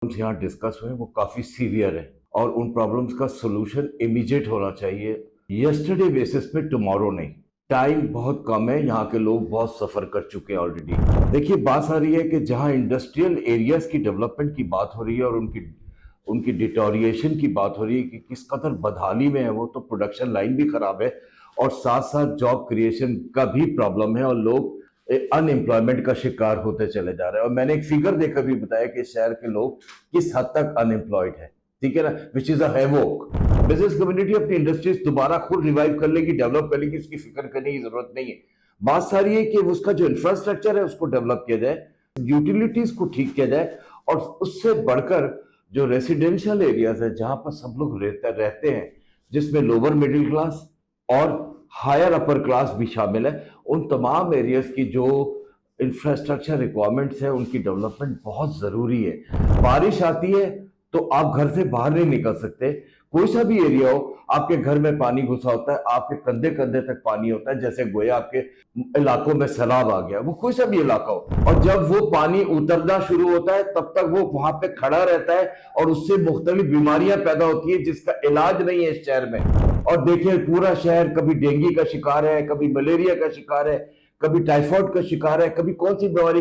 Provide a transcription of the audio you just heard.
यहाँ डिस्कस हुए वो काफी सीवियर है और उन प्रॉब्लम्स का सोल्यूशन इमीडिएट होना चाहिए, यस्टरडे बेसिस पे, टुमारो नहीं। टाइम बहुत कम है, यहाँ के लोग बहुत सफर कर चुके हैं ऑलरेडी। देखिए, बात आ रही है कि जहाँ इंडस्ट्रियल एरियाज की डेवलपमेंट की बात हो रही है और उनकी उनकी डिटोरिएशन की बात हो रही है कि किस कदर बदहाली में है वो, तो प्रोडक्शन लाइन भी खराब है और साथ साथ जॉब क्रिएशन का भी प्रॉब्लम है और लोग अनएम्प्लॉयमेंट का शिकार होते चले जा रहे हैं। और मैंने एक फिगर देकर भी बताया कि शहर के लोग किस हद तक अनएम्प्लॉयड है, ठीक है ना, which is a havoc. Business community अपनी इंडस्ट्रीज दोबारा खुद रिवाइव कर लेगी, डेवलप कर लेगी, इसकी फिक्र करने की जरूरत नहीं है। बात सारी है कि उसका जो इंफ्रास्ट्रक्चर है उसको डेवलप किया जाए, यूटिलिटीज को ठीक किया जाए, और उससे बढ़कर जो रेसिडेंशियल एरियाज है जहां पर सब लोग रहते हैं, जिसमें लोअर मिडिल क्लास और हायर अपर क्लास भी शामिल है, उन तमाम एरियाज की जो इंफ्रास्ट्रक्चर रिक्वायरमेंट्स है उनकी डेवलपमेंट बहुत जरूरी है। बारिश आती है तो आप घर से बाहर नहीं निकल सकते, कोई सा भी एरिया हो, आपके घर में पानी घुसा होता है, आपके कंधे कंधे तक पानी होता है, जैसे गोया आपके इलाकों में सैलाब आ गया, वो कोई सा भी इलाका हो। और जब वो पानी उतरना शुरू होता है तब तक वो वहां पे खड़ा रहता है और उससे मुख्तलिफ बीमारियां पैदा होती है जिसका इलाज नहीं है इस शहर में। और देखिए, पूरा शहर कभी डेंगू का शिकार है, कभी मलेरिया का शिकार है, कभी टाइफाइड का शिकार है, कभी कौन सी बीमारी।